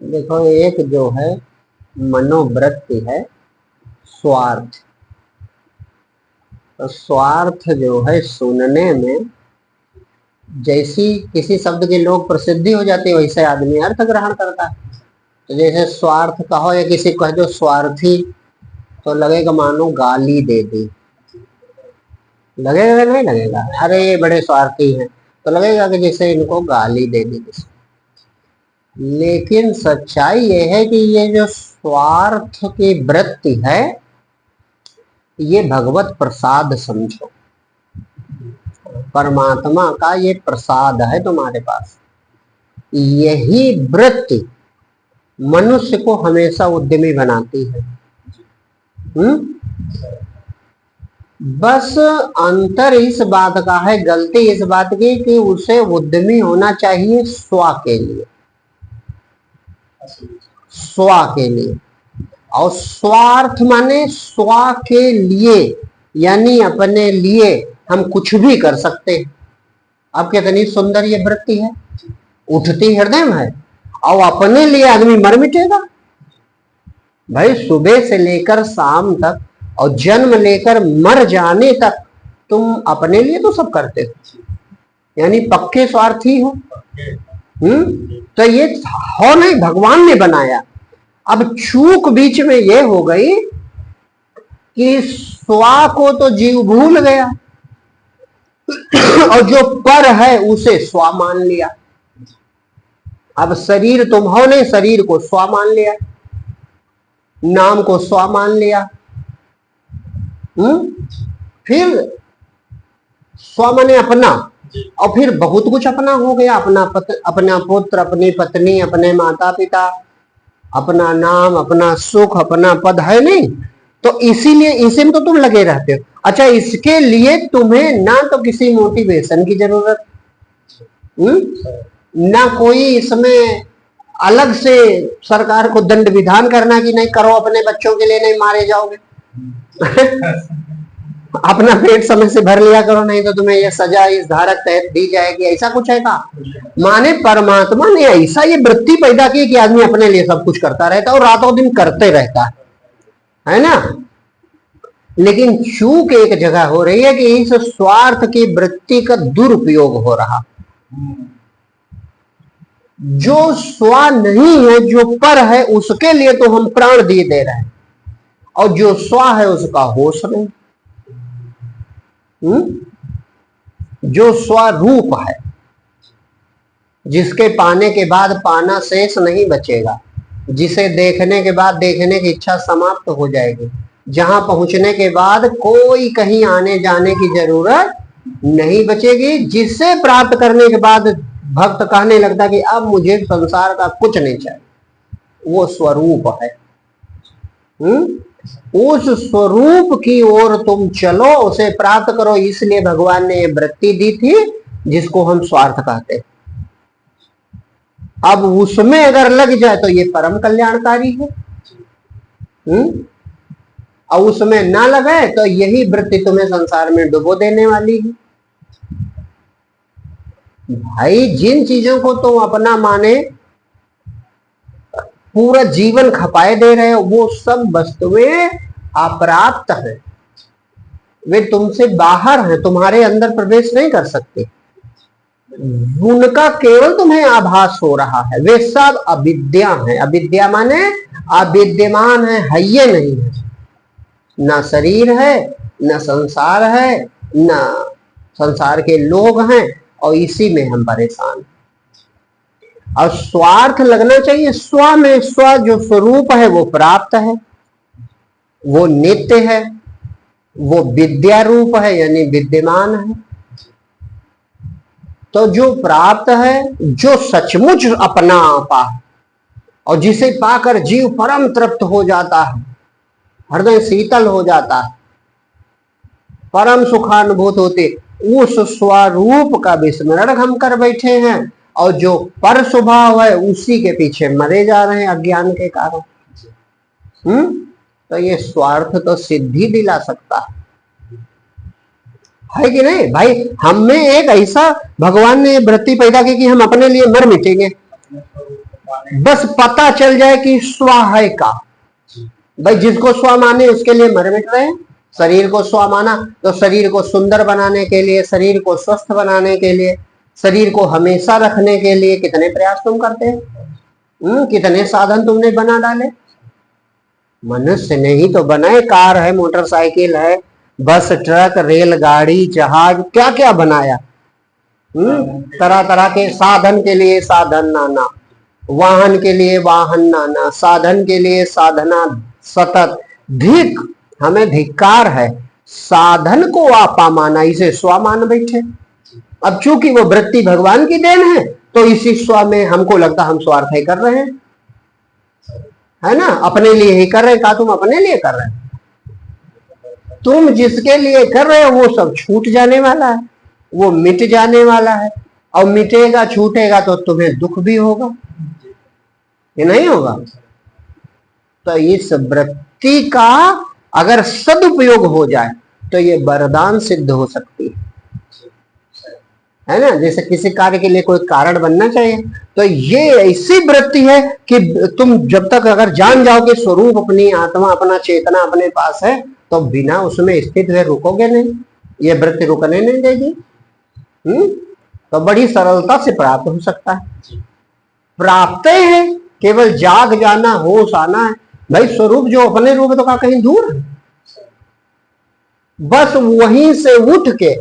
देखो, एक जो है मनोवृत्ति है स्वार्थ। तो स्वार्थ जो है सुनने में, जैसी किसी शब्द की लोग प्रसिद्धि हो जाती है वैसे आदमी अर्थ ग्रहण करता है। तो जैसे स्वार्थ कहो या किसी को कह दो स्वार्थी, तो लगेगा मानो गाली दे दी। लगेगा नहीं लगेगा? अरे ये बड़े स्वार्थी हैं, तो लगेगा कि जैसे इनको गाली दे दी। लेकिन सच्चाई ये है कि ये जो स्वार्थ की वृत्ति है ये भगवत प्रसाद समझो। परमात्मा का ये प्रसाद है तुम्हारे पास। यही वृत्ति मनुष्य को हमेशा उद्यमी बनाती है। बस अंतर इस बात का है, गलती इस बात की कि उसे उद्यमी होना चाहिए स्व के लिए, स्व के लिए। और स्वार्थ माने स्व के लिए, यानी अपने लिए हम कुछ भी कर सकते हैं। अब कितनी सुंदर ये वृत्ति है, उठती हृदय में है। और अपने लिए आदमी मर मिटेगा भाई। सुबह से लेकर शाम तक और जन्म लेकर मर जाने तक तुम अपने लिए तो सब करते हो, यानी पक्के स्वार्थी हो। तो ये हो नहीं, भगवान ने बनाया। अब चूक बीच में ये हो गई कि स्वा को तो जीव भूल गया और जो पर है उसे स्वा मान लिया। अब शरीर तुम हो नहीं, शरीर को स्वा मान लिया, नाम को स्वा मान लिया। फिर स्व माने अपना, और फिर बहुत कुछ अपना हो गया। अपना पुत्र, अपनी पत्नी, अपने माता पिता, अपना नाम, अपना सुख, अपना पद है नहीं। तो इसीलिए इसी में तो तुम लगे रहते हो। अच्छा, इसके लिए तुम्हें ना तो किसी मोटिवेशन की जरूरत, ना कोई इसमें अलग से सरकार को दंड विधान करना कि नहीं करो अपने बच्चों के लिए, नहीं मारे जाओगे। अपना पेट समय से भर लिया करो, नहीं तो तुम्हें यह सजा इस धारक तहत दी जाएगी। ऐसा कुछ है का? माने परमात्मा ने ऐसा ये वृत्ति पैदा की कि आदमी अपने लिए सब कुछ करता रहता है और रातों दिन करते रहता है ना। लेकिन चूक एक जगह हो रही है कि इस स्वार्थ की वृत्ति का दुरुपयोग हो रहा। जो स्व नहीं है, जो पर है, उसके लिए तो हम प्राण दिए दे रहे हैं, और जो स्व है उसका होश नहीं। जो स्वरूप है, जिसके पाने के बाद पाना शेष नहीं बचेगा, जिसे देखने के बाद देखने की इच्छा समाप्त हो जाएगी, जहां पहुंचने के बाद कोई कहीं आने जाने की जरूरत नहीं बचेगी, जिसे प्राप्त करने के बाद भक्त कहने लगता कि अब मुझे संसार का कुछ नहीं चाहिए, वो स्वरूप है। उस स्वरूप की ओर तुम चलो, उसे प्राप्त करो। इसलिए भगवान ने ये वृत्ति दी थी जिसको हम स्वार्थ कहते हैं। अब उसमें अगर लग जाए तो ये परम कल्याणकारी है, और उसमें ना लगे तो यही वृत्ति तुम्हें संसार में डुबो देने वाली है। भाई, जिन चीजों को तुम अपना माने पूरा जीवन खपाए दे रहे हो, वो सब वस्तुएं अप्राप्त है। वे तुमसे बाहर हैं, तुम्हारे अंदर प्रवेश नहीं कर सकते। उनका केवल तुम्हें आभास हो रहा है। वे सब अविद्या है। अविद्या माने अविद्यमान है ये नहीं है। ना शरीर है, ना संसार है, ना संसार के लोग हैं, और इसी में हम परेशान। और स्वार्थ लगना चाहिए स्व में। स्व जो स्वरूप है वो प्राप्त है, वो नित्य है, वो विद्या रूप है, यानी विद्यमान है। तो जो प्राप्त है, जो सचमुच अपना आपा है, और जिसे पाकर जीव परम तृप्त हो जाता है, हृदय शीतल हो जाता है, परम सुखानुभूत होते, उस स्वरूप का विस्मरण हम कर बैठे हैं। और जो पर स्वभाव है उसी के पीछे मरे जा रहे हैं अज्ञान के कारण। तो ये स्वार्थ तो सिद्धि दिला सकता है कि नहीं भाई? हमें एक ऐसा भगवान ने वृत्ति पैदा की कि हम अपने लिए मर मिटेंगे। बस पता चल जाए कि स्व है का। भाई जिसको स्व माने उसके लिए मर मिट रहे हैं। शरीर को स्व माना तो शरीर को सुंदर बनाने के लिए, शरीर को स्वस्थ बनाने के लिए, शरीर को हमेशा रखने के लिए कितने प्रयास तुम करते हैं। कितने साधन तुमने बना डाले। मनुष्य ने ही तो बनाए। कार है, मोटरसाइकिल है, बस, ट्रक, रेलगाड़ी, जहाज, क्या क्या बनाया। तरह तरह के साधन के लिए साधन नाना, वाहन के लिए वाहन नाना, साधन के लिए साधना सतत। धिक, हमें धिक्कार है। साधन को आपा माना, इसे स्व मान बैठे। अब चूंकि वो वृत्ति भगवान की देन है तो इसी स्व में हमको लगता हम स्वार्थ ही कर रहे हैं, है ना, अपने लिए ही कर रहे हैं। कहा तुम अपने लिए कर रहे हो? तुम जिसके लिए कर रहे हो वो सब छूट जाने वाला है, वो मिट जाने वाला है। और मिटेगा छूटेगा तो तुम्हें दुख भी होगा, ये नहीं होगा। तो इस वृत्ति का अगर सदुपयोग हो जाए तो ये वरदान सिद्ध हो सकती है ना। जैसे किसी कार्य के लिए कोई कारण बनना चाहिए, तो ये ऐसी वृत्ति है कि तुम जब तक अगर जान जाओ कि स्वरूप अपनी आत्मा, अपना चेतना अपने पास है, तो बिना उसमें स्थित हुए रुकोगे नहीं। ये वृत्ति रुकने नहीं देगी। तो बड़ी सरलता से प्राप्त हो सकता है। प्राप्त है, केवल जाग जाना, होश आना है। भाई स्वरूप जो अपने रूप तो का कहीं दूर है। बस वहीं से उठ के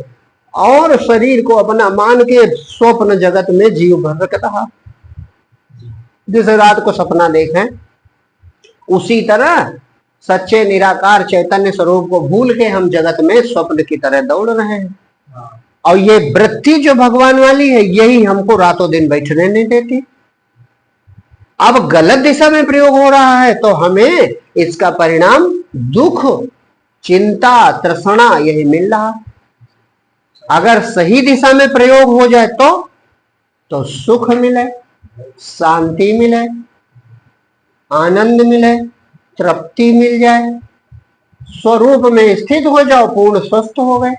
और शरीर को अपना मान के स्वप्न जगत में जीव भर रहा। जिस रात को सपना देखें उसी तरह सच्चे निराकार चैतन्य स्वरूप को भूल के हम जगत में स्वप्न की तरह दौड़ रहे हैं। और ये वृत्ति जो भगवान वाली है यही हमको रातों दिन बैठने नहीं देती। अब गलत दिशा में प्रयोग हो रहा है तो हमें इसका परिणाम दुख, चिंता, तृष्णा यही मिल रहा। अगर सही दिशा में प्रयोग हो जाए तो सुख मिले, शांति मिले, आनंद मिले, तृप्ति मिल जाए, स्वरूप में स्थित हो जाओ, पूर्ण स्वस्थ हो गए।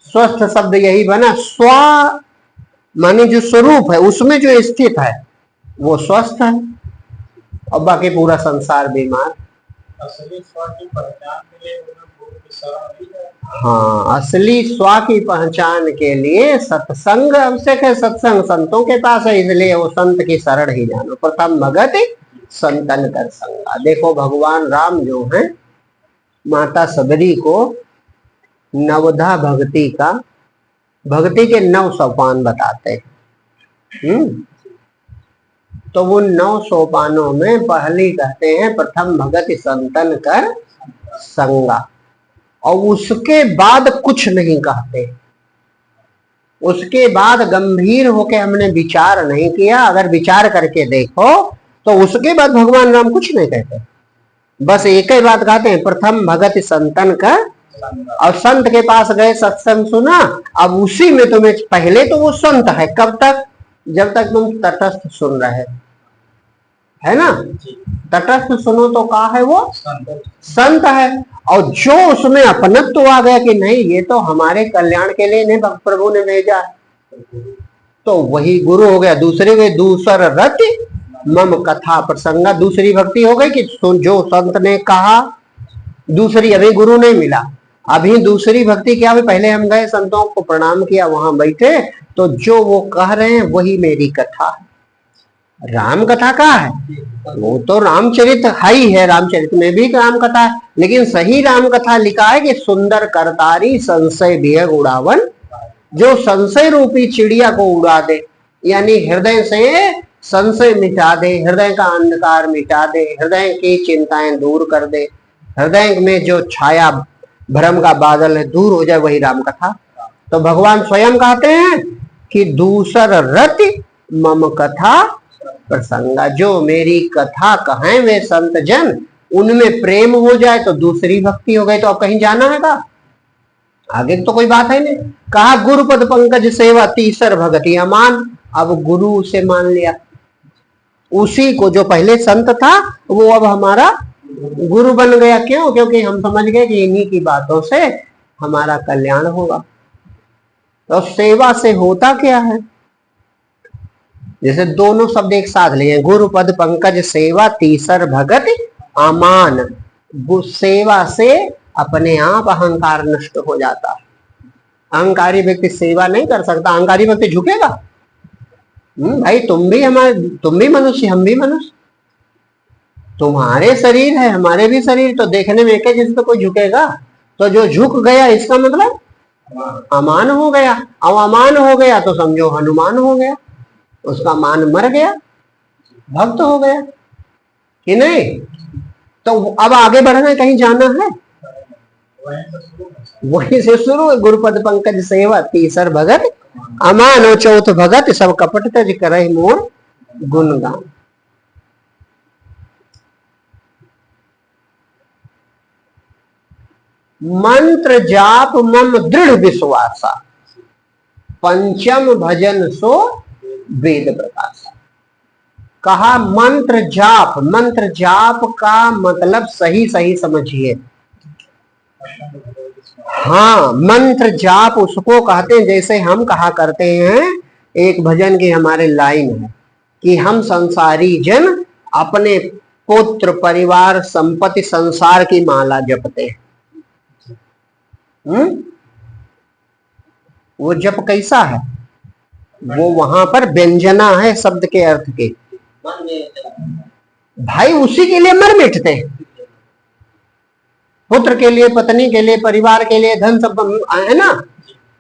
स्वस्थ शब्द यही बना, स्व माने जो स्वरूप है उसमें जो स्थित है वो स्वस्थ है, और बाकी पूरा संसार बीमार। असली स्व की पहचान के लिए हाँ, असली स्व की पहचान के लिए सत्संग आवश्यक है। सत्संग संतों के पास है, इसलिए वो संत की शरण ही जानो। प्रथम भगत संतन कर संगा। देखो भगवान राम जो है माता सबरी को नवधा भक्ति का, भक्ति के 9 सोपान बताते हैं। तो वो 9 सोपानों में पहली कहते हैं प्रथम भगत संतन कर संगा, और उसके बाद कुछ नहीं कहते। उसके बाद गंभीर होके हमने विचार नहीं किया। अगर विचार करके देखो तो उसके बाद भगवान राम कुछ नहीं कहते, बस एक ही बात कहते हैं, प्रथम भगत संतन का। और संत के पास गए, सत्संग सुना। अब उसी में तुम्हें पहले तो वो संत है, कब तक? जब तक तुम तटस्थ सुन रहे, है ना। तटस्थ सुनो तो कहा है वो संत है। और जो उसमें अपनत्व आ गया कि नहीं ये तो हमारे कल्याण के लिए नहीं प्रभु ने भेजा, तो वही गुरु हो गया। दूसरे में दूसर रति मम कथा प्रसंगा, दूसरी भक्ति हो गई कि जो संत ने कहा। दूसरी अभी गुरु नहीं मिला, अभी दूसरी भक्ति क्या हुई? पहले हम गए, संतों को प्रणाम किया, वहां बैठे, तो जो वो कह रहे हैं वही मेरी कथा है। राम कथा का है वो तो रामचरित ही है, रामचरित में भी राम कथा है, लेकिन सही राम कथा लिखा है कि सुंदर करतारी संशय विहग उड़ावन, जो संशय रूपी चिड़िया को उड़ा दे, यानी हृदय से संशय मिटा दे, हृदय का अंधकार मिटा दे, हृदय की चिंताएं दूर कर दे, हृदय में जो छाया भ्रम का बादल है दूर हो जाए, वही राम कथा। तो भगवान स्वयं कहते हैं कि दूसर रति मम कथा प्रसंगा, जो मेरी कथा कहें वे संत जन, उनमें प्रेम हो जाए तो दूसरी भक्ति हो गई। तो अब कहीं जाना है का? आगे तो कोई बात है नहीं। कहा गुरुपद पंकज सेवा तीसर भगति अमान। अब गुरु से मान लिया, उसी को जो पहले संत था वो अब हमारा गुरु बन गया। क्यों? क्योंकि हम समझ गए कि इन्हीं की बातों से हमारा कल्याण होगा। तो सेवा से होता क्या है? जैसे दोनों शब्द एक साथ लिए, गुरु पद पंकज सेवा तीसर भगत अमान। सेवा से अपने आप अहंकार नष्ट हो जाता है। अहंकारी व्यक्ति सेवा नहीं कर सकता। अहंकारी व्यक्ति झुकेगा? भाई तुम भी मनुष्य, हम भी मनुष्य, तुम्हारे शरीर है हमारे भी शरीर, तो देखने में एक है, जिस पे कोई झुकेगा? तो जो झुक गया इसका मतलब अमान हो गया। अब अमान हो गया तो समझो हनुमान हो गया, उसका मान मर गया, भक्त हो गया कि नहीं? तो अब आगे बढ़ना है, कहीं जाना है, वहीं से शुरू है। गुरुपद पंकज सेवा तीसर भगत अमान और चौथ भगत सब कपट तज करे मोर गुणगान। मंत्र जाप मम दृढ़ विश्वासा, पंचम भजन सो वेद प्रकाशा। कहा मंत्र जाप। मंत्र जाप का मतलब सही सही समझिए। हाँ, मंत्र जाप उसको कहते हैं, जैसे हम कहा करते हैं, एक भजन की हमारे लाइन है कि हम संसारी जन अपने पुत्र परिवार संपत्ति संसार की माला जपते हैं। वो जप कैसा है? वो वहां पर व्यंजना है शब्द के अर्थ के। भाई उसी के लिए मर मिटते हैं, पुत्र के लिए, पत्नी के लिए, परिवार के लिए, धन सब है ना।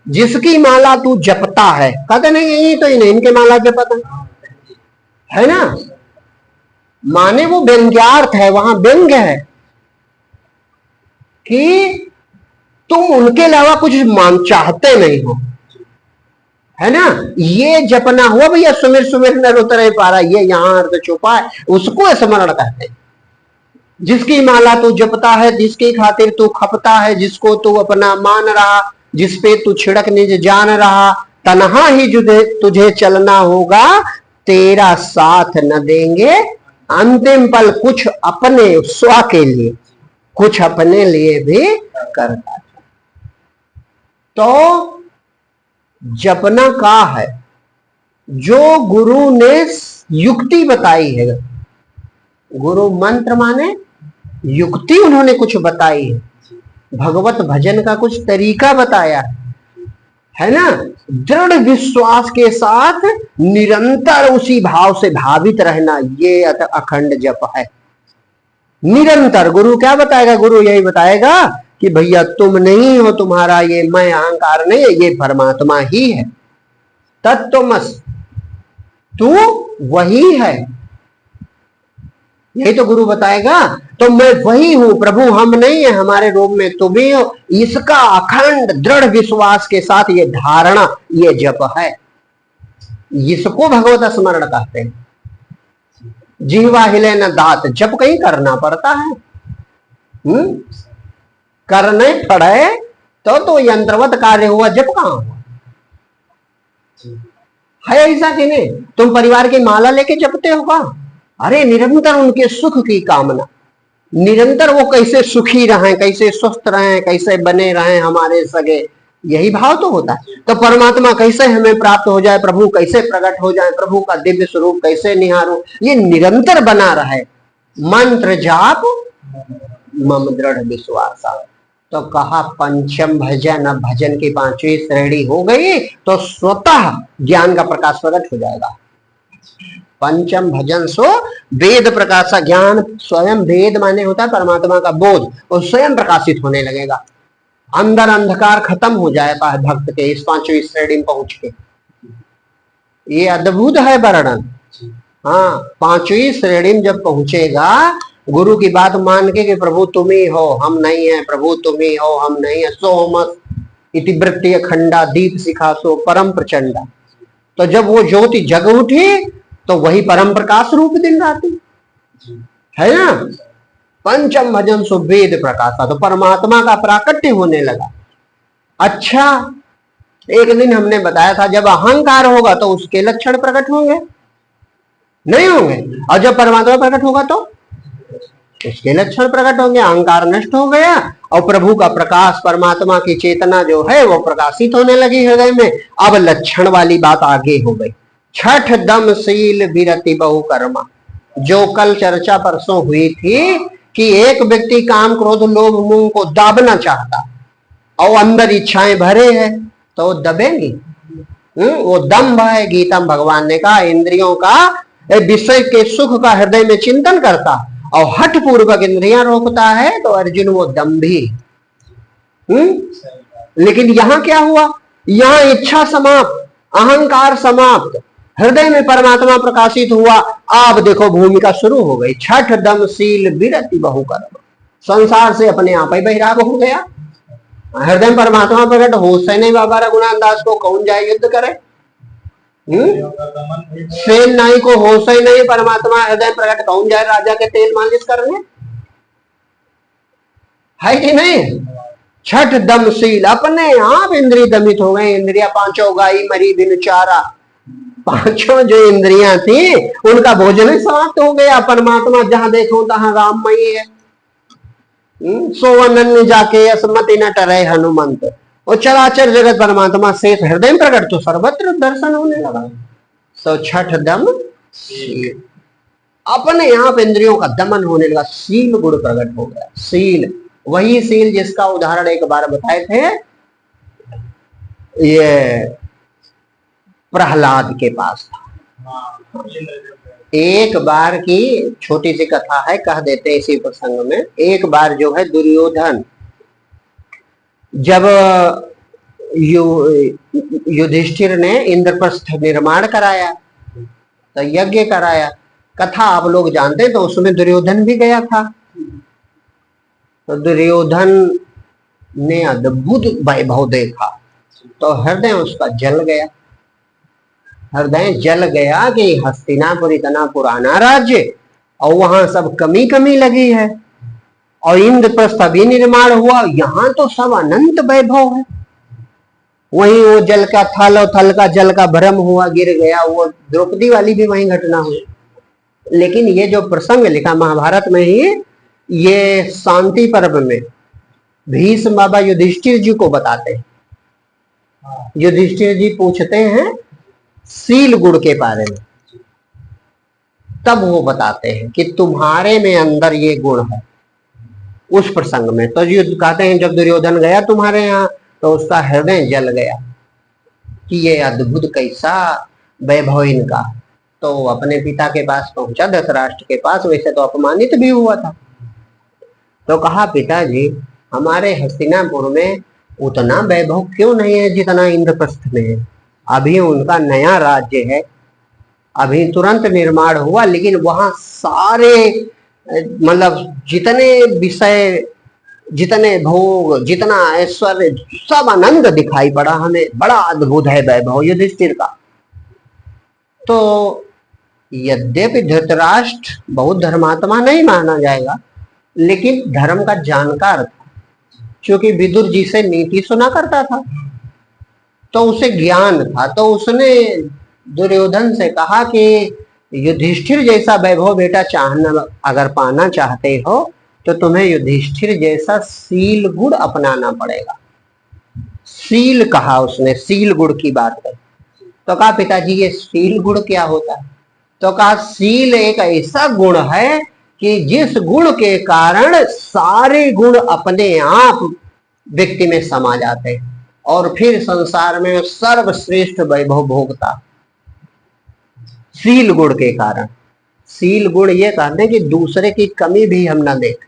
जिसकी माला तू जपता है, कहते नहीं यही तो इन्हें इनके माला जपता है ना, माने वो व्यंग्यार्थ है, वहां व्यंग्य है कि तुम उनके अलावा कुछ मान चाहते नहीं हो, है ना। ये जपना हुआ भैया, सुमिर सुमिर नर उतर पारा, ये यहाँ अर्थ छुपा है, उसको स्मरण कहते हैं। जिसकी माला तू जपता है, जिसकी खातिर तू खपता है, जिसको तू अपना मान रहा, जिसपे तू छिड़क निज जान रहा, तन्हा ही तुझे चलना होगा, तेरा साथ न देंगे अंतिम पल। कुछ अपने स्व के लिए, कुछ अपने लिए भी करता। तो जपना का है जो गुरु ने युक्ति बताई है। गुरु मंत्र माने युक्ति उन्होंने कुछ बताई है, भगवत भजन का कुछ तरीका बताया है ना। दृढ़ विश्वास के साथ निरंतर उसी भाव से भावित रहना, ये अखंड जप है। निरंतर गुरु क्या बताएगा? गुरु यही बताएगा कि भैया तुम नहीं हो, तुम्हारा ये मैं अहंकार नहीं है, ये परमात्मा ही है, तत्वमसि, तू वही है। यही तो गुरु बताएगा। तो मैं वही हूं प्रभु, हम नहीं है, हमारे रूप में तुम ही हो। इसका अखंड दृढ़ विश्वास के साथ ये धारणा, ये जप है, इसको भगवत स्मरण कहते हैं। जिह्वा हिले न दात, जप कहीं करना पड़ता है, करने पड़े तो यंत्रवत कार्य हुआ, जप कहां हुआ है? ऐसा कि नहीं? तुम परिवार की माला लेके जपते हो का? अरे निरंतर उनके सुख की कामना, निरंतर वो कैसे सुखी रहें, कैसे स्वस्थ रहें, कैसे बने रहें हमारे सगे, यही भाव तो होता है। तो परमात्मा कैसे हमें प्राप्त हो जाए, प्रभु कैसे प्रकट हो जाए, प्रभु का दिव्य स्वरूप कैसे निहारो, ये निरंतर बना रहे। मंत्र जाप मम दृढ़ विश्वास। तो कहा पंचम भजन। अब भजन की पांचवी श्रेणी हो गई तो स्वतः ज्ञान का प्रकाश प्रकट हो जाएगा। पंचम भजन सो वेद प्रकाशा। ज्ञान स्वयं, वेद माने होता है परमात्मा का बोध, और स्वयं प्रकाशित होने लगेगा। अंदर अंधकार खत्म हो जाएगा भक्त के इस पांचवी श्रेणी में पहुंच के। ये अद्भुत है वर्णन। हाँ, पांचवी श्रेणी में जब पहुंचेगा, गुरु की बात मान के कि प्रभु तुम ही हो, हम नहीं है, प्रभु तुम ही हो, हम नहीं है, सोमस इति वृत्ति अखंडा दीप शिखा सो परम प्रचंडा। तो जब वो ज्योति जग उठी तो वही परम प्रकाश रूप दिन राती है ना। पंचम भजन सो वेद प्रकाशा, तो परमात्मा का प्राकट्य होने लगा। अच्छा, एक दिन हमने बताया था जब अहंकार होगा तो उसके लक्षण प्रकट होंगे, नहीं होंगे, और जब परमात्मा प्रकट होगा तो उसके लक्षण प्रकट होंगे। अहंकार नष्ट हो गया और प्रभु का प्रकाश, परमात्मा की चेतना जो है वो प्रकाशित होने लगी हृदय में। अब लक्षण वाली बात आगे हो गई। छठ दम शील विरति बहु कर्मा, जो कल चर्चा परसों हुई थी कि एक व्यक्ति काम क्रोध लोभ मोह को दाबना चाहता और अंदर इच्छाएं भरे हैं तो वो दबेंगी। वो दम्भ है। गीता में भगवान ने कहा इंद्रियों का विषय के सुख का हृदय में चिंतन करता और हठ पूर्वक इंद्रियां रोकता है तो अर्जुन वो दम्भी। लेकिन यहां क्या हुआ, यहां इच्छा समाप्त, अहंकार समाप्त, हृदय में परमात्मा प्रकाशित हुआ। अब देखो भूमिका शुरू हो गई, छठ दम शील विरति बहु कर्म, संसार से अपने आप ही बहिराग हो गया। हृदय में परमात्मा प्रकट हो से नहीं बाबा रघुनाथ दास को कौन जाए युद्ध करे। सेन नाई को होश ही नहीं परमात्मा हृदय प्रकट कौन जाए राजा के तेल मालिश करने, है कि नहीं। छठ दमशील, अपने आप इंद्रिय दमित हो गए। इंद्रिया पांचों गाई मरी बिन चारा, पांचों जो इंद्रियां थी उनका भोजन ही समाप्त हो गया। परमात्मा जहां देखो तहां राममयी है। सो अनन्य जाके असमति न टरे हनुमंत, और चराचर जगत परमात्मा से हृदय में प्रकट तो सर्वत्र दर्शन होने लगा। सो छठ दम शील, अपने आप इंद्रियों का दमन होने लगा, शील गुण प्रकट हो गया। शील, वही शील जिसका उदाहरण एक बार बताए थे, ये प्रहलाद के पास था। एक बार की छोटी सी कथा है, कह देते इसी प्रसंग में। एक बार जो है दुर्योधन जब युधिष्ठिर ने इंद्रप्रस्थ निर्माण कराया तो यज्ञ कराया, कथा आप लोग जानते, तो उसमें दुर्योधन भी गया था। तो दुर्योधन ने अद्भुत वैभव देखा तो हृदय उसका जल गया। हृदय जल गया कि हस्तिनापुर इतना पुराना राज्य और वहां सब कमी कमी लगी है, और इंद्रप्रस्थ अभी निर्माण हुआ, यहाँ तो सब अनंत वैभव है। वहीं वो जल का थल और थल का जल का भ्रम हुआ, गिर गया। वो द्रौपदी वाली भी वहीं घटना हुई। लेकिन ये जो प्रसंग लिखा महाभारत में ही, ये शांति पर्व में भीष्म बाबा युधिष्ठिर जी को बताते हैं। युधिष्ठिर जी पूछते हैं शील गुण के बारे में, तब वो बताते हैं कि तुम्हारे में अंदर ये गुण है। उस प्रसंग में तो युद्ध कहते हैं जब दुर्योधन गया तुम्हारे यहाँ तो उसका हृदय जल गया कि ये अद्भुत कैसा वैभव इनका। तो अपने पिता के पास पहुंचा, धृतराष्ट्र के पास, वैसे तो अपमानित भी हुआ था। तो कहा पिताजी हमारे हस्तिनापुर में उतना वैभव क्यों नहीं है जितना इंद्रप्रस्थ में है। अभी उनका नया राज्य है, अभी तुरंत निर्माण हुआ, लेकिन वहां सारे मतलब जितने विषय, जितने भोग, जितना ऐश्वर्य, सब आनंद दिखाई पड़ा हमें। बड़ा अद्भुत है वैभव युधिष्ठिर का। तो यद्यपि धृतराष्ट्र बहुत धर्मात्मा नहीं माना जाएगा, लेकिन धर्म का जानकार था, क्योंकि विदुर जी से नीति सुना करता था तो उसे ज्ञान था। तो उसने दुर्योधन से कहा कि युधिष्ठिर जैसा वैभव बेटा चाहना, अगर पाना चाहते हो तो तुम्हें युधिष्ठिर जैसा शील गुण अपनाना पड़ेगा। शील कहा उसने, शील गुण की बात है। तो कहा पिताजी ये शील गुण क्या होता है। तो कहा शील एक ऐसा गुण है कि जिस गुण के कारण सारे गुण अपने आप व्यक्ति में समा जाते हैं और फिर संसार में सर्वश्रेष्ठ वैभव भोगता। शील गुण के कारण। शील गुण ये कहते हैं कि दूसरे की कमी भी हम ना देखें,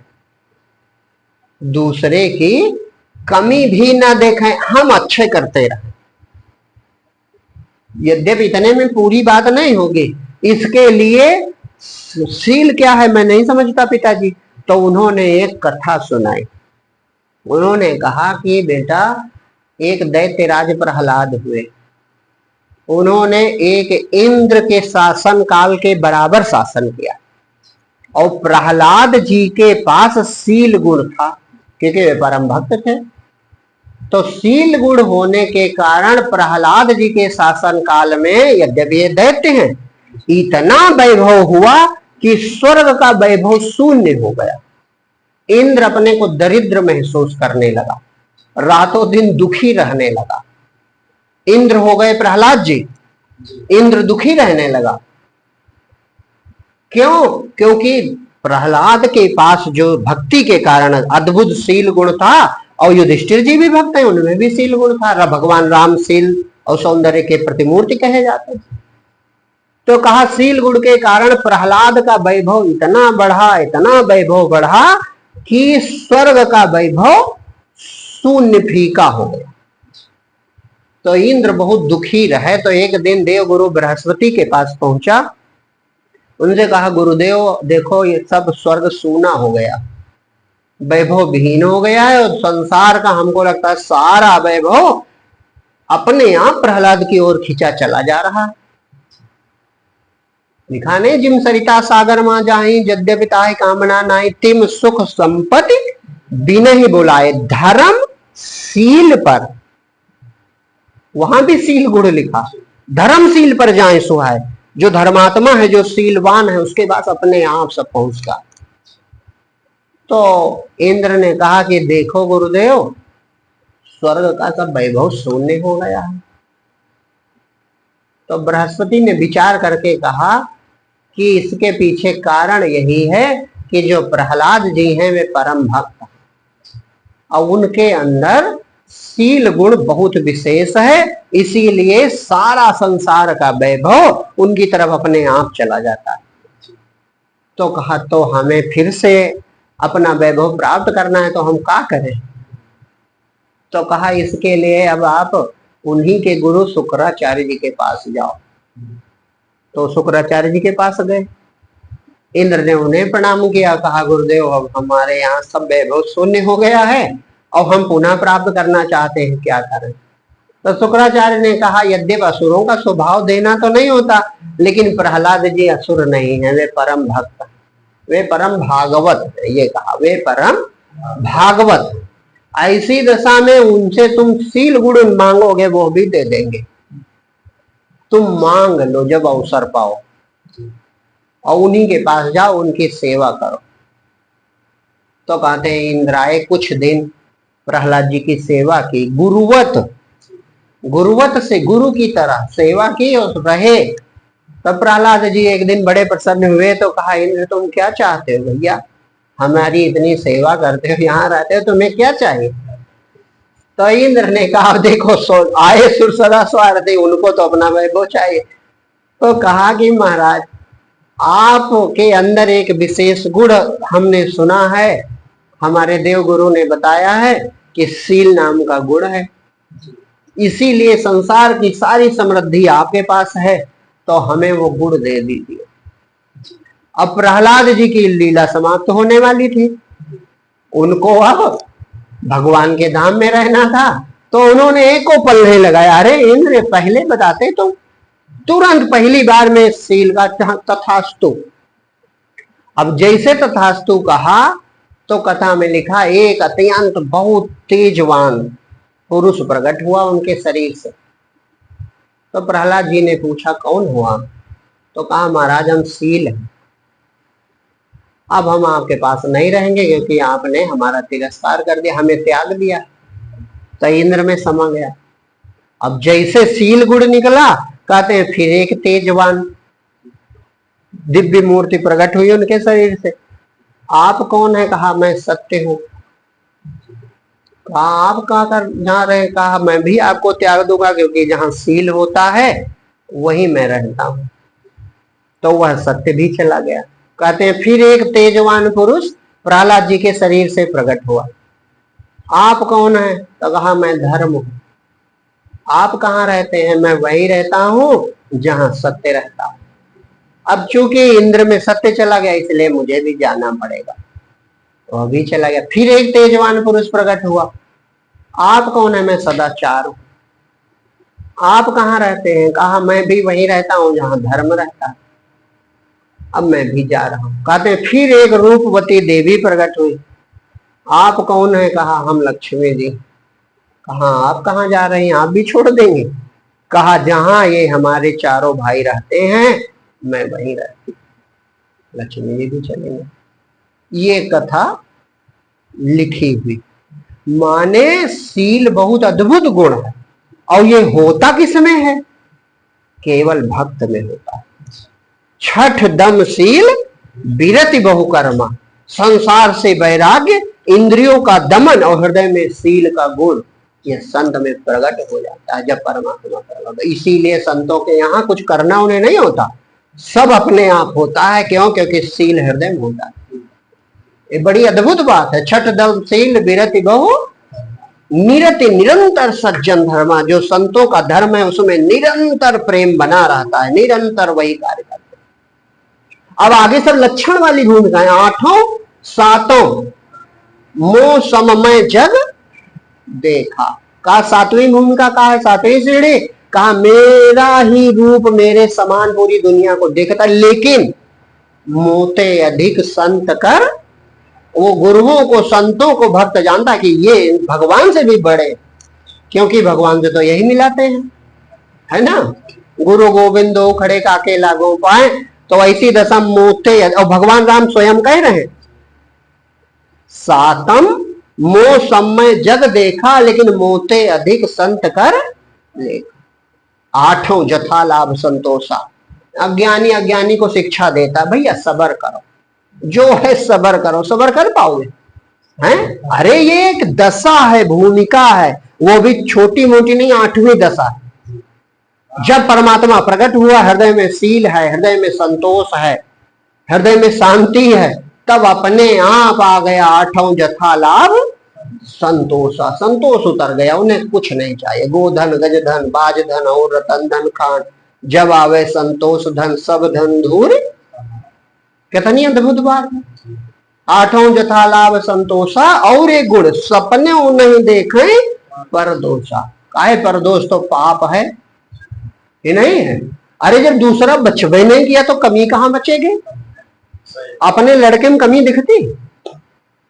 दूसरे की कमी भी ना देखें, हम अच्छे करते रहें। यद्यपि इतने में पूरी बात नहीं होगी, इसके लिए शील क्या है मैं नहीं समझता पिताजी। तो उन्होंने एक कथा सुनाई। उन्होंने कहा कि बेटा एक दैत्यराज प्रहलाद हुए, उन्होंने एक इंद्र के शासन काल के बराबर शासन किया, और प्रहलाद जी के पास शील गुण था क्योंकि वे परम भक्त थे। तो शील गुण होने के कारण प्रहलाद जी के शासन काल में यद्यपि ये दैत्य हैं, इतना वैभव हुआ कि स्वर्ग का वैभव शून्य हो गया। इंद्र अपने को दरिद्र महसूस करने लगा, रातों दिन दुखी रहने लगा। इंद्र हो गए प्रहलाद जी, इंद्र दुखी रहने लगा। क्यों? क्योंकि प्रहलाद के पास जो भक्ति के कारण अद्भुत शील गुण था, और युधिष्ठिर जी भी भक्त हैं, उनमें भी शील गुण था। भगवान राम शील और सौंदर्य के प्रतिमूर्ति कहे जाते हैं। तो कहा शील गुण के कारण प्रहलाद का वैभव इतना बढ़ा, इतना वैभव बढ़ा कि स्वर्ग का वैभव शून्य फीका हो गया। तो इंद्र बहुत दुखी रहे। तो एक दिन देव गुरु बृहस्पति के पास पहुंचा, उनसे कहा गुरुदेव देखो ये सब स्वर्ग सूना हो गया, वैभव विहीन हो गया है, और संसार का हमको लगता है सारा वैभव अपने आप प्रहलाद की ओर खींचा चला जा रहा है। लिखा नहीं, जिम सरिता सागर मां जाही यद्यपि ताहि कामना नाई, तिम सुख संपत्ति बिन ही बुलाए धर्म शील पर। वहां भी शील गुण लिखा, धर्मशील पर जाए सुहाए। जो धर्मात्मा है, जो शीलवान है, उसके पास अपने आप सब पहुंचता। तो इंद्र ने कहा कि देखो गुरुदेव, स्वर्ग का सब वैभव शून्य हो गया है। तो बृहस्पति ने विचार करके कहा कि इसके पीछे कारण यही है कि जो प्रहलाद जी हैं वे परम भक्त, और उनके अंदर शील गुण बहुत विशेष है, इसीलिए सारा संसार का वैभव उनकी तरफ अपने आप चला जाता है। तो कहा तो हमें फिर से अपना वैभव प्राप्त करना है, तो हम क्या करें? तो कहा इसके लिए अब आप उन्हीं के गुरु शुक्राचार्य जी के पास जाओ। तो शुक्राचार्य जी के पास गए। इंद्र ने उन्हें प्रणाम किया, कहा गुरुदेव अब हमारे यहाँ सब वैभव शून्य हो गया है और हम पुनः प्राप्त करना चाहते हैं, क्या करें? तो शुक्राचार्य ने कहा यद्यपि असुरों का स्वभाव देना तो नहीं होता, लेकिन प्रहलाद जी असुर नहीं है, वे परम भक्त, वे परम भागवत। ये कहा वे परम भागवत। ऐसी दशा में उनसे तुम शील गुण मांगोगे वो भी दे देंगे। तुम मांग लो जब अवसर पाओ, और उन्हीं के पास जाओ, उनकी सेवा करो। तो कहते हैं इंद्र आए, कुछ दिन प्रहलाद जी की सेवा की, गुरुवत से गुरु की तरह सेवा की और रहे। तब प्रहलाद जी एक दिन बड़े प्रसन्न हुए। तो कहा इंद्र तुम क्या चाहते हो भैया, हमारी इतनी सेवा करते हो, यहाँ रहते हो, तुम्हें क्या चाहिए? तो इंद्र ने कहा देखो आए सुर सदा स्वार्थी, उनको तो अपना वैभव चाहिए। तो कहा कि महाराज आपके अंदर एक विशेष गुण हमने सुना है, हमारे देव गुरु ने बताया है कि शील नाम का गुण है, इसीलिए संसार की सारी समृद्धि आपके पास है, तो हमें वो गुण दे दीजिए। अब प्रहलाद जी की लीला समाप्त होने वाली थी, उनको अब भगवान के धाम में रहना था। तो उन्होंने एक को पल नहीं लगाया, अरे इंद्र पहले बताते तो तुरंत पहली बार में शील का तथास्तु। अब जैसे तथास्तु कहा तो कथा में लिखा एक अत्यंत बहुत तेजवान पुरुष प्रकट हुआ उनके शरीर से। तो प्रहलाद जी ने पूछा कौन हुआ? तो कहा महाराज हम शील हैं, अब हम आपके पास नहीं रहेंगे क्योंकि आपने हमारा तिरस्कार कर दिया, हमें त्याग दिया। तो इंद्र में समा गया। अब जैसे शील गुण निकला, कहते हैं फिर एक तेजवान दिव्य मूर्ति प्रकट हुई उनके शरीर से। आप कौन है? कहा मैं सत्य हूं। कहा आप कहाँ कर जा रहे? कहा मैं भी आपको त्याग दूंगा क्योंकि जहां शील होता है वही मैं रहता हूं। तो वह सत्य भी चला गया। कहते हैं फिर एक तेजवान पुरुष प्रहलाद जी के शरीर से प्रकट हुआ। आप कौन है? तो कहा मैं धर्म हूं। आप कहाँ रहते हैं? मैं वही रहता हूं जहां सत्य रहता हूं। अब चूंकि इंद्र में सत्य चला गया इसलिए मुझे भी जाना पड़ेगा। वह भी चला गया। फिर एक तेजवान पुरुष प्रकट हुआ। आप कौन है? मैं सदाचार हूं। आप कहाँ रहते हैं? कहा मैं भी वहीं रहता हूं जहां धर्म रहता है। अब मैं भी जा रहा हूं। कहते हैं फिर एक रूपवती देवी प्रकट हुई। आप कौन है? कहा हम लक्ष्मी जी। कहा आप कहाँ जा रहे हैं? आप भी छोड़ देंगे? कहा जहां ये हमारे चारों भाई रहते हैं मैं वहीं रहती। लक्ष्मी जी भी चलेंगे। ये कथा लिखी हुई। माने शील बहुत अद्भुत गुण है, और ये होता किसमें है? केवल भक्त में होता है। छठ दम शील विरति बहुकर्मा, संसार से वैराग्य, इंद्रियों का दमन और हृदय में शील का गुण, ये संत में प्रकट हो जाता है जब परमात्मा प्रकट। इसीलिए संतों के यहाँ कुछ करना उन्हें नहीं होता, सब अपने आप होता है। क्यों? क्योंकि शील हृदय में होता है। ये बड़ी अद्भुत बात है। छठ दम शील विरति बहु निरति, निरंतर सज्जन धर्मा, जो संतों का धर्म है उसमें निरंतर प्रेम बना रहता है, निरंतर वही कार्य करते। अब आगे सब लक्षण वाली भूमिकाएं, आठों सातों मोह सममय जग देखा। कहा सातवीं भूमिका कहा है, सातवीं सीढ़ी कहा मेरा ही रूप मेरे समान पूरी दुनिया को देखता, लेकिन मोते अधिक संत कर, वो गुरुओं को संतों को भक्त जानता कि ये भगवान से भी बड़े, क्योंकि भगवान से तो यही मिलाते हैं, है ना। गुरु गोविंदो खड़े काके लागो पाए, तो ऐसी दशा मोते, और भगवान राम स्वयं कह रहे हैं सातम मोह समय जग देखा, लेकिन मोते अधिक संत कर लेखा। आठों जथा लाभ संतोषा, अज्ञानी अज्ञानी को शिक्षा देता, भैया सबर करो, जो है सबर करो, सबर कर पाओगे हैं? अरे ये एक दशा है, भूमिका है, वो भी छोटी मोटी नहीं, आठवीं दशा। जब परमात्मा प्रकट हुआ, हृदय में शील है, हृदय में संतोष है, हृदय में शांति है, तब अपने आप आ गया आठों जथा लाभ संतोषा। संतोष उतर गया, उन्हें कुछ नहीं चाहिए, गोधन गजधन बाजधन और रतन धन खान, जब आवे संतोष धन सब धन धूर। कितनी अद्भुत बात है। आठों जथा लाभ संतोषा, और एक गुण सपने नहीं देखे परदोषा। काहे परदोष? तो पाप है, ये नहीं है। अरे जब दूसरा बचबे नहीं किया तो कमी कहां बचेगी? अपने लड़के में कमी दिखती?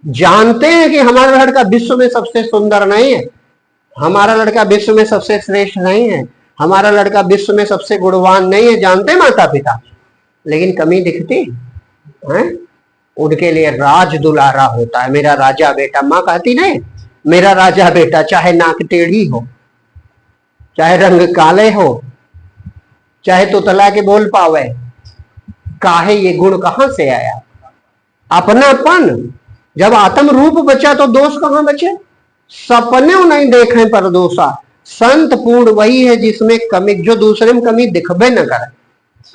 जानते हैं कि हमारा लड़का विश्व में सबसे सुंदर नहीं है, हमारा लड़का विश्व में सबसे श्रेष्ठ नहीं है, हमारा लड़का विश्व में सबसे गुणवान नहीं है, जानते माता पिता, लेकिन कमी दिखती है। उनके लिए राज दुलारा होता है, मेरा राजा बेटा। माँ कहती नहीं, मेरा राजा बेटा, चाहे नाक टेढ़ी हो, चाहे रंग काले हो, चाहे तोतला के बोल पावे, काहे ये गुण कहां से आया? अपनापन। जब आत्म रूप बचा तो दोष कहां बचे? सपने नहीं देखे परदोषा। संत पूर्ण वही है जिसमें कमी, जो दूसरे में कमी दिखबे न करे।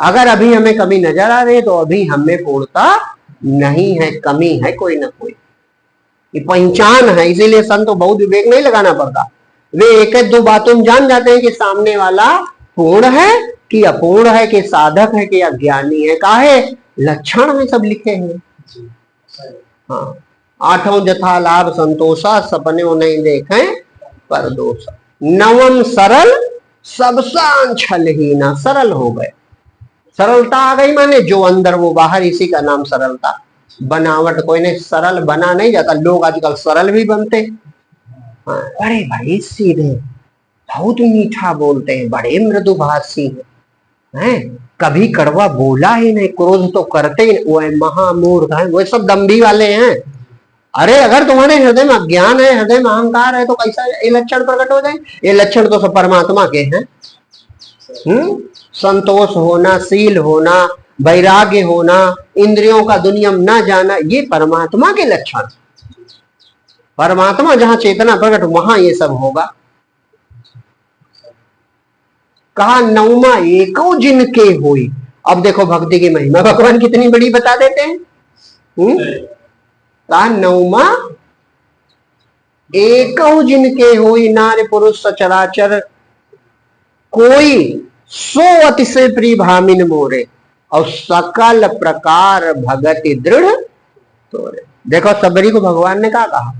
अगर अभी हमें कमी नजर आ रही है तो अभी हमें पूर्णता नहीं है, कमी है कोई ना कोई, ये पहचान है। इसीलिए संत को बहुत विवेक नहीं लगाना पड़ता, वे एक दो बातों में जान जाते हैं कि सामने वाला पूर्ण है कि अपूर्ण है, कि साधक है कि अज्ञानी है। काहे? लक्षण में सब लिखे हैं। हाँ, आठों जथा लाभ संतोषा, सपने नहीं देखे परदोषा। नवम सरल सब छल ही ना, सरल हो गए, सरलता आ गई, माने जो अंदर वो बाहर, इसी का नाम सरलता। बनावट कोई नहीं, सरल बना नहीं जाता। लोग आजकल सरल भी बनते। हाँ, अरे भाई सीधे, बहुत मीठा बोलते हैं, बड़े मृदुभाषी हैं, कभी कड़वा बोला ही नहीं, क्रोध तो करते ही, वो महामूर्ख है, वो सब दम्भी वाले हैं। अरे अगर तुम्हारे हृदय में अज्ञान है, हृदय में अहंकार है, तो कैसा ये लक्षण प्रकट हो जाए? ये लक्षण तो सब परमात्मा के हैं। संतोष होना, शील होना, वैराग्य होना, इंद्रियों का दुनियम न जाना, ये परमात्मा के लक्षण। परमात्मा जहां चेतना प्रकट, वहां ये सब होगा। कहा नौमा एको जिनके हुई। अब देखो भक्ति की महिमा भगवान कितनी बड़ी बता देते हैं। कहा नौमा एको जिनके हुई, नारी पुरुष सचराचर कोई, सो अतिशय प्रिय भामिन मोरे, और सकल प्रकार भगति दृढ़ तोरे। देखो सबरी को भगवान ने क्या कहा?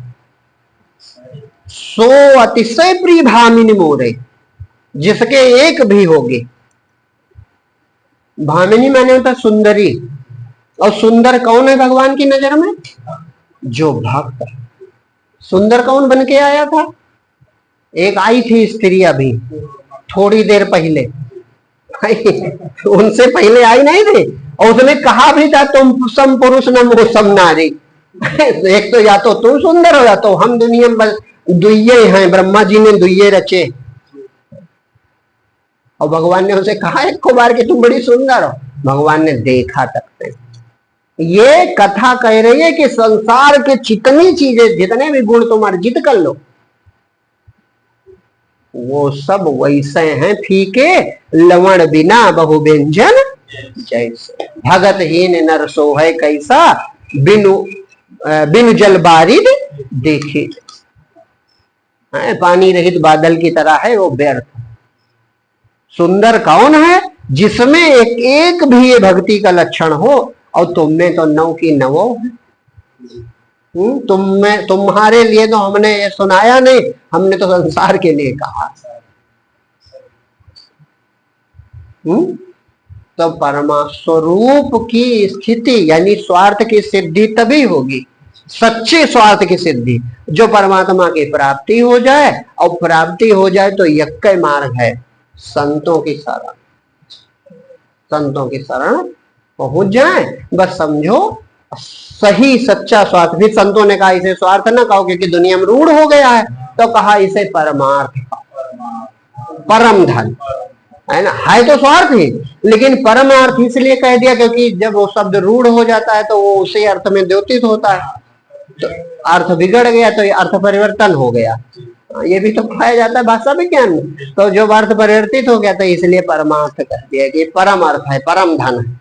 सो अतिशय प्रिय भामिन मोरे, जिसके एक भी होगी। भामिनी माने होता सुंदरी, और सुंदर कौन है भगवान की नजर में? जो भक्त। सुंदर कौन बन के आया था? एक आई थी स्त्री अभी थोड़ी देर पहले, उनसे पहले आई नहीं थी, और उसने कहा भी था तुम सम पुरुष न मोसम नारी। एक तो या तो तुम सुंदर हो, या तो हम दुनिया में दुइये हैं, ब्रह्मा जी ने दुइये रचे। और भगवान ने उसे कहा एक को बार कि तुम बड़ी सुंदर हो, भगवान ने देखा तक नहीं। ये कथा कह रही है कि संसार के जितनी चीजें, जितने भी गुण तुम अर्जित कर लो, वो सब वैसे हैं फीके, लवण बिना बहु व्यंजन जैसे। भगतहीन नर सोहै कैसा, बिनु बिनु जल बारिद देखे। पानी रहित बादल की तरह है वो व्यर्थ। सुंदर कौन है, जिसमें एक एक भी ये भक्ति का लक्षण हो, और तुम में तो नौ की नवो है। तुम्हारे लिए तो हमने ये सुनाया नहीं, हमने तो संसार के लिए कहा। तो परमास्वरूप की स्थिति यानी स्वार्थ की सिद्धि तभी होगी, सच्चे स्वार्थ की सिद्धि, जो परमात्मा की प्राप्ति हो जाए। और प्राप्ति हो जाए तो यक्कै मार्ग है, संतों की शरण, संतों की शरण पहुंच जाए। बस समझो सही सच्चा स्वार्थ। भी संतों ने कहा इसे स्वार्थ ना कहो क्योंकि दुनिया में रूढ़ हो गया है, तो कहा इसे परमार्थ, परम धन है ना। है तो स्वार्थ ही, लेकिन परमार्थ इसलिए कह दिया क्योंकि जब वो शब्द रूढ़ हो जाता है तो वो उसी अर्थ में द्योतित होता है, तो अर्थ बिगड़ गया तो ये अर्थ परिवर्तन हो गया। ये भी तो पाया जाता है भाषा विज्ञान में। तो जो अर्थ परिवर्तित हो गया तो इसलिए परमार्थ कह दिया कि परम अर्थ है, परम धन है।